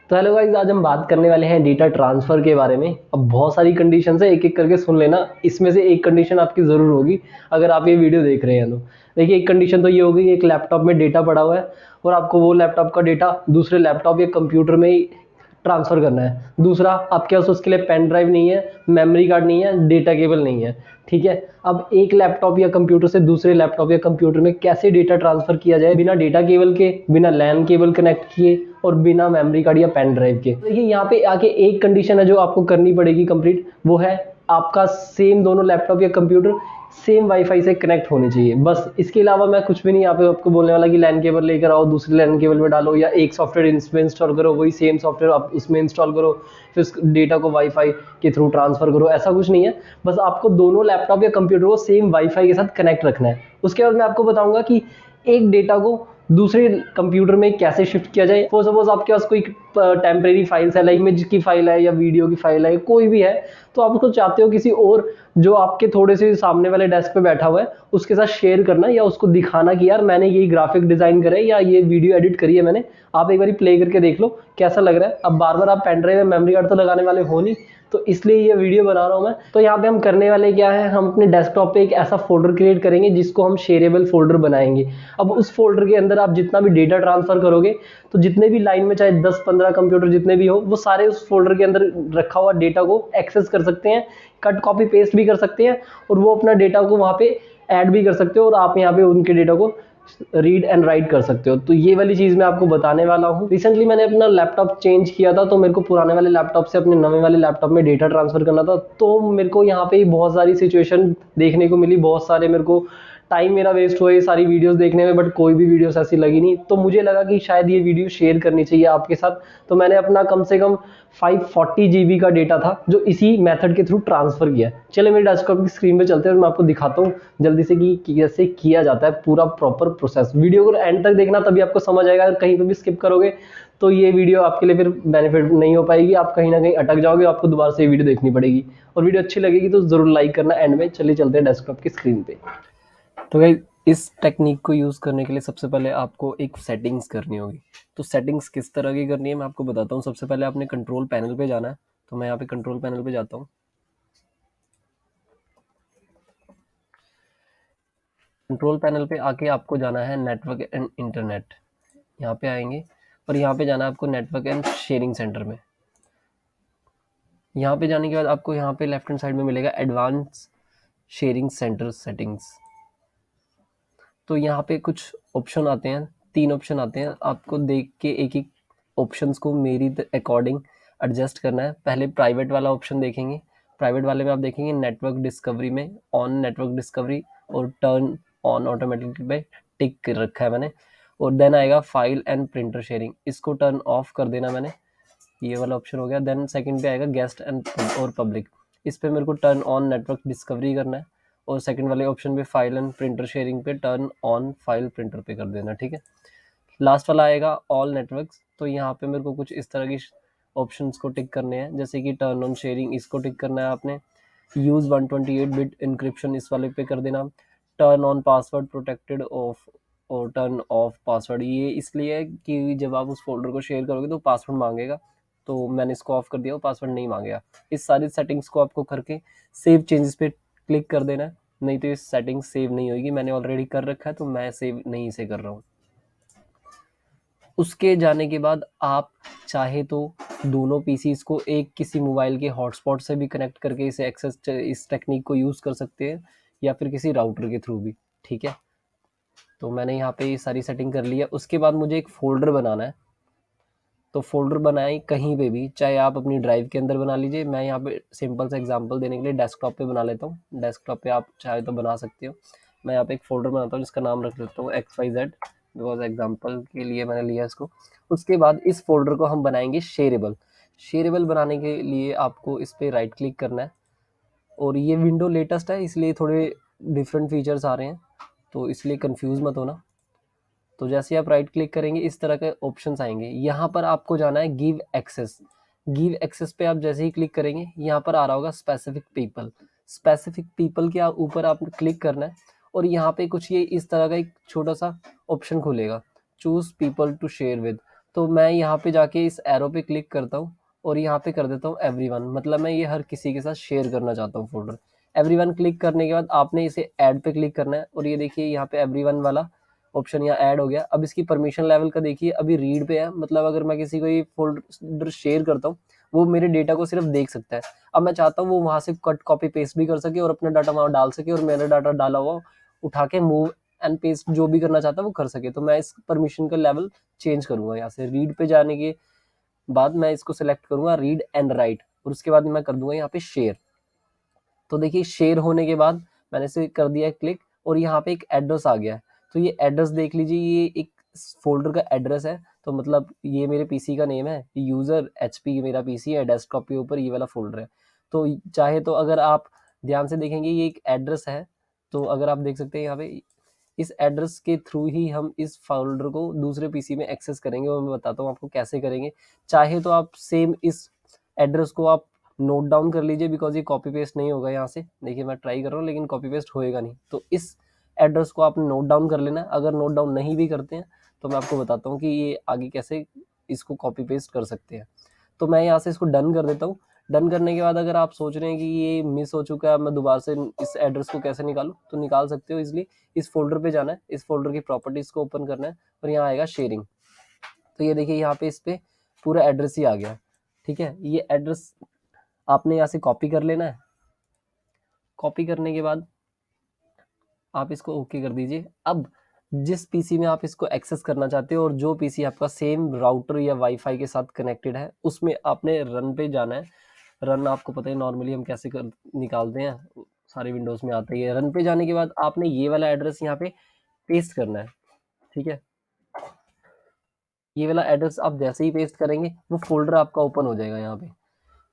तो hello guys, आज हम बात करने वाले हैं डेटा ट्रांसफ़र के बारे में। अब बहुत सारी कंडीशंस है, एक-एक करके सुन लेना। इसमें से एक कंडीशन आपकी ज़रूर होगी अगर आप ये वीडियो देख रहे हैं तो। देखिए, एक कंडीशन तो ये होगी कि एक लैपटॉप में डेटा पड़ा हुआ है और आपको वो लैपटॉप का डेटा दूसरे लैपटॉप या कंप्यूटर में ही ट्रांसफ़र करना है। दूसरा, आपके पास उसके लिए पेन ड्राइव नहीं है, मेमोरी कार्ड नहीं है, डेटा केबल नहीं है, ठीक है। अब एक लैपटॉप या कंप्यूटर से दूसरे लैपटॉप या कंप्यूटर में कैसे डेटा ट्रांसफ़र किया जाए बिना डेटा केबल के, बिना लैन केबल कनेक्ट किए और बिना मेमोरी कार्ड या पेन ड्राइव के। देखिए, यहाँ पे आके एक कंडीशन है जो आपको करनी पड़ेगी कंप्लीट, वो है आपका सेम दोनों लैपटॉप या कंप्यूटर सेम वाईफाई से कनेक्ट होने चाहिए। बस इसके अलावा मैं कुछ भी नहीं यहाँ पे आपको बोलने वाला कि लैन केबल लेकर आओ, दूसरे लैन केबल में डालो, या एक सॉफ्टवेयर इसमें इंस्टॉल करो, वही सेम सॉफ्टवेयर आप उसमें इंस्टॉल करो, फिर उस डेटा को वाईफाई के थ्रू ट्रांसफर करो। ऐसा कुछ नहीं है। बस आपको दोनों लैपटॉप या कंप्यूटर को सेम वाईफाई के साथ कनेक्ट रखना है। उसके बाद मैं आपको बताऊंगा कि एक डेटा को दूसरे कंप्यूटर में कैसे शिफ्ट किया जाए। फॉर सपोज आपके पास कोई टेम्परेरी फाइल्स है, लाइक इमेज की फाइल है या वीडियो की फाइल है, कोई भी है, तो आप उसको चाहते हो किसी और जो आपके थोड़े से सामने वाले डेस्क पे बैठा हुआ है उसके साथ शेयर करना, या उसको दिखाना कि यार मैंने ये ग्राफिक डिजाइन करे या ये वीडियो एडिट करी है मैंने, आप एक बार प्ले करके देख लो कैसा लग रहा है। अब बार बार आप पेन ड्राइव या मेमोरी कार्ड तो लगाने वाले हो नहीं, तो इसलिए ये वीडियो बना रहा हूँ मैं। तो यहाँ पे हम करने वाले क्या है, हम अपने डेस्कटॉप पे एक ऐसा फोल्डर क्रिएट करेंगे जिसको हम शेयरेबल फोल्डर बनाएंगे। अब उस फोल्डर के अंदर आप जितना भी डेटा ट्रांसफर करोगे, तो जितने भी लाइन में चाहे 10-15 कंप्यूटर जितने भी हो, वो सारे उस फोल्डर के अंदर रखा हुआ डेटा को एक्सेस कर सकते हैं, कट कॉपी पेस्ट भी कर सकते हैं, और वो अपना डेटा को वहाँ पे ऐड भी कर सकते हो, और आप यहाँ पे उनके डेटा को रीड एंड राइट कर सकते हो। तो ये वाली चीज़ मैं आपको बताने वाला हूँ। रिसेंटली मैंने अपना लैपटॉप चेंज किया था, तो मेरे को पुराने वाले लैपटॉप से अपने नए वाले लैपटॉप में डेटा ट्रांसफ़र करना था। तो मेरे को यहाँ पे बहुत सारी सिचुएशन देखने को मिली, बहुत सारे मेरे को टाइम मेरा वेस्ट हुआ ये सारी वीडियोस देखने में, बट कोई भी वीडियोस ऐसी लगी नहीं। तो मुझे लगा कि शायद ये वीडियो शेयर करनी चाहिए आपके साथ। तो मैंने अपना कम से कम 540 GB का डेटा था जो इसी मेथड के थ्रू ट्रांसफ़र किया। चलिए मेरे डेस्कटॉप की स्क्रीन पे चलते हैं और मैं आपको दिखाता हूँ जल्दी से कि कैसे किया जाता है पूरा प्रॉपर प्रोसेस। वीडियो को एंड तक देखना, तभी आपको समझ आएगा। अगर कहीं पे भी स्किप करोगे तो ये वीडियो आपके लिए फिर बेनिफिट नहीं हो पाएगी, आप कहीं ना कहीं अटक जाओगे, आपको दोबारा से ये वीडियो देखनी पड़ेगी। और वीडियो अच्छी लगेगी तो ज़रूर लाइक करना एंड में। चलिए चलते हैं डेस्कटॉप की स्क्रीन पे। तो गाइस, इस टेक्निक को यूज़ करने के लिए सबसे पहले आपको एक सेटिंग्स करनी होगी। तो सेटिंग्स किस तरह की करनी है मैं आपको बताता हूँ। सबसे पहले आपने कंट्रोल पैनल पे जाना है, तो मैं यहाँ पे कंट्रोल पैनल पे जाता हूँ। कंट्रोल पैनल पे आके आपको जाना है नेटवर्क एंड इंटरनेट, यहाँ पे आएंगे और यहाँ पे जाना है आपको नेटवर्क एंड शेयरिंग सेंटर में। यहाँ पे जाने के बाद आपको यहाँ पे लेफ्ट हैंड साइड में मिलेगा एडवांस शेयरिंग सेंटर सेटिंग्स। तो यहाँ पे कुछ ऑप्शन आते हैं, 3 ऑप्शन आते हैं, आपको देख के एक एक ऑप्शंस को मेरी अकॉर्डिंग एडजस्ट करना है। पहले प्राइवेट वाला ऑप्शन देखेंगे। प्राइवेट वाले में आप देखेंगे नेटवर्क डिस्कवरी में ऑन नेटवर्क डिस्कवरी और टर्न ऑन ऑटोमेटिकली पे टिक कर रखा है मैंने। और देन आएगा फाइल एंड प्रिंटर शेयरिंग, इसको टर्न ऑफ कर देना मैंने, ये वाला ऑप्शन हो गया। देन सेकंड पे आएगा गेस्ट एंड और पब्लिक, इस पे मेरे को टर्न ऑन नेटवर्क डिस्कवरी करना है। और सेकंड वाले ऑप्शन पे फाइल एंड प्रिंटर शेयरिंग पे टर्न ऑन फाइल प्रिंटर पे कर देना, ठीक है। लास्ट वाला आएगा ऑल नेटवर्क्स, तो यहाँ पे मेरे को कुछ इस तरह की ऑप्शंस को टिक करने हैं, जैसे कि टर्न ऑन शेयरिंग, इसको टिक करना है आपने। यूज़ 128 बिट इंक्रिप्शन, इस वाले पे कर देना। Turn on password protected of और टर्न ऑफ पासवर्ड, ये इसलिए कि जब आप उस फोल्डर को शेयर करोगे तो पासवर्ड मांगेगा, तो मैंने इसको ऑफ कर दिया, पासवर्ड नहीं मांगेगा। इस सारी सेटिंग्स को आपको करके सेव चेंजेस पे क्लिक कर देना है, नहीं तो ये सेटिंग सेव नहीं होगी। मैंने ऑलरेडी कर रखा है तो मैं सेव नहीं इसे कर रहा हूँ। उसके जाने के बाद आप चाहे तो दोनों पीसीज को एक किसी मोबाइल के हॉटस्पॉट से भी कनेक्ट करके इसे एक्सेस इस टेक्निक को यूज़ कर सकते हैं, या फिर किसी राउटर के थ्रू भी, ठीक है। तो मैंने यहाँ पे ये सारी सेटिंग कर ली है। उसके बाद मुझे एक फोल्डर बनाना है, तो फोल्डर बनाए कहीं पे भी, चाहे आप अपनी ड्राइव के अंदर बना लीजिए। मैं यहाँ पे सिंपल सा एग्जांपल देने के लिए डेस्कटॉप पे बना लेता हूँ। डेस्कटॉप पे आप चाहे तो बना सकते हो। मैं यहाँ पे एक फोल्डर बनाता हूँ जिसका नाम रख लेता हूँ XYZ, बिकॉज एग्जांपल के लिए मैंने लिया इसको। उसके बाद इस फोल्डर को हम बनाएंगे शेयरेबल। शेयरेबल बनाने के लिए आपको इस पर राइट क्लिक करना है, और ये विंडो लेटेस्ट है इसलिए थोड़े डिफरेंट फीचर्स आ रहे हैं, तो इसलिए कंफ्यूज मत होना। तो जैसे आप राइट क्लिक करेंगे इस तरह के ऑप्शंस आएंगे। यहाँ पर आपको जाना है गिव एक्सेस। गिव एक्सेस पे आप जैसे ही क्लिक करेंगे यहाँ पर आ रहा होगा स्पेसिफिक पीपल। स्पेसिफिक पीपल के ऊपर आपने क्लिक करना है, और यहाँ पे कुछ ये इस तरह का एक छोटा सा ऑप्शन खुलेगा, choose people to share with. तो मैं यहाँ पे जाके इस एरो पे क्लिक करता हूँ और यहाँ पे कर देता हूँ एवरीवन, मतलब मैं ये हर किसी के साथ शेयर करना चाहता हूँ फोल्डर। एवरीवन क्लिक करने के बाद आपने इसे ऐड पे क्लिक करना है और ये देखिए यहाँ पे एवरीवन वाला ऑप्शन यहाँ ऐड हो गया। अब इसकी परमिशन लेवल का देखिए अभी रीड पे है, मतलब अगर मैं किसी को ये फोल्डर शेयर करता हूँ वो मेरे डेटा को सिर्फ देख सकता है। अब मैं चाहता हूँ वो वहां से कट कॉपी पेस्ट भी कर सके और अपना डाटा वहां डाल सके और मेरा डाटा डाला हुआ उठा के मूव एंड पेस्ट जो भी करना चाहता है वो कर सके। तो मैं इस परमिशन का लेवल चेंज करूंगा। यहाँ से रीड पे जाने के बाद मैं इसको सिलेक्ट करूंगा रीड एंड राइट और उसके बाद मैं कर दूंगा यहाँ पे शेयर। तो देखिए शेयर होने के बाद मैंने इसे कर दिया क्लिक और यहाँ पे एक एड्रेस आ गया है। तो ये एड्रेस देख लीजिए, ये एक फोल्डर का एड्रेस है। तो मतलब ये मेरे पीसी का नेम है, यूजर एचपी मेरा पीसी है, डेस्कटॉप के ऊपर ये वाला फोल्डर है। तो चाहे तो अगर आप ध्यान से देखेंगे ये एक एड्रेस है, तो अगर आप देख सकते हैं यहाँ पे इस एड्रेस के थ्रू ही हम इस फोल्डर को दूसरे पीसी में एक्सेस करेंगे और मैं बताता हूँ आपको कैसे करेंगे। चाहे तो आप सेम इस एड्रेस को आप नोट डाउन कर लीजिए, बिकॉज ये कॉपी पेस्ट नहीं होगा। यहाँ से देखिए मैं ट्राई कर रहा हूँ लेकिन कॉपी पेस्ट होएगा नहीं। तो इस एड्रेस को आपने नोट डाउन कर लेना है। अगर नोट डाउन नहीं भी करते हैं तो मैं आपको बताता हूँ कि ये आगे कैसे इसको कॉपी पेस्ट कर सकते हैं। तो मैं यहाँ से इसको डन कर देता हूँ। डन करने के बाद अगर आप सोच रहे हैं कि ये मिस हो चुका है, मैं दोबारा से इस एड्रेस को कैसे निकालूं, तो निकाल सकते हो। इसलिए इस फोल्डर पे जाना है, इस फोल्डर की प्रॉपर्टीज को ओपन करना है और यहाँ आएगा शेयरिंग। तो ये देखिए यहाँ पे इस पे पूरा एड्रेस ही आ गया। ठीक है, ये एड्रेस आपने यहाँ से कॉपी कर लेना है। कॉपी करने के बाद आप इसको ओके कर दीजिए। अब जिस पीसी में आप इसको एक्सेस करना चाहते हो और जो पीसी आपका सेम राउटर या वाईफाई के साथ कनेक्टेड है, उसमें आपने रन पे जाना है। रन आपको पता है नॉर्मली हम कैसे निकालते हैं, सारे विंडोज में आता ही है। रन पे जाने के बाद आपने ये वाला एड्रेस यहाँ पे पेस्ट करना है। ठीक है, ये वाला एड्रेस आप जैसे ही पेस्ट करेंगे वो फोल्डर आपका ओपन हो जाएगा यहाँ पे।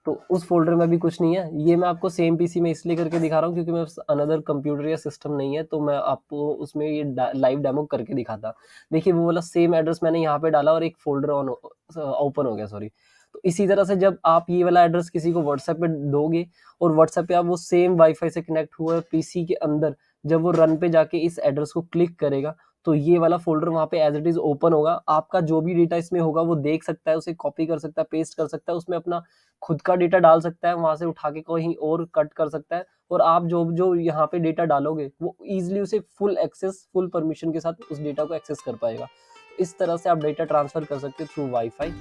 तो उस फोल्डर में भी कुछ नहीं है। ये मैं आपको सेम पीसी में इसलिए करके दिखा रहा हूँ क्योंकि मैं अनदर कंप्यूटर या सिस्टम नहीं है, तो मैं आपको उसमें ये लाइव डेमो करके दिखाता। देखिए वो वाला सेम एड्रेस मैंने यहाँ पे डाला और एक फोल्डर ओपन हो गया, सॉरी। तो इसी तरह से जब आप ये वाला एड्रेस किसी को व्हाट्सएप पे दोगे और व्हाट्सएप पे आप वो सेम वाईफाई से कनेक्ट हुआ पीसी के अंदर जब वो रन पे जाके इस एड्रेस को क्लिक करेगा तो ये वाला फोल्डर वहां पे एज इट इज ओपन होगा। आपका जो भी डेटा इसमें होगा वो देख सकता है, उसे कॉपी कर सकता है, पेस्ट कर सकता है, उसमें अपना खुद का डेटा डाल सकता है, वहां से उठा के कहीं और कट कर सकता है। और आप जो जो यहाँ पे डेटा डालोगे वो इजीली उसे फुल एक्सेस, फुल परमिशन के साथ उस डेटा को एक्सेस कर पाएगा। इस तरह से आप डेटा ट्रांसफर कर सकते हो थ्रू वाईफाई।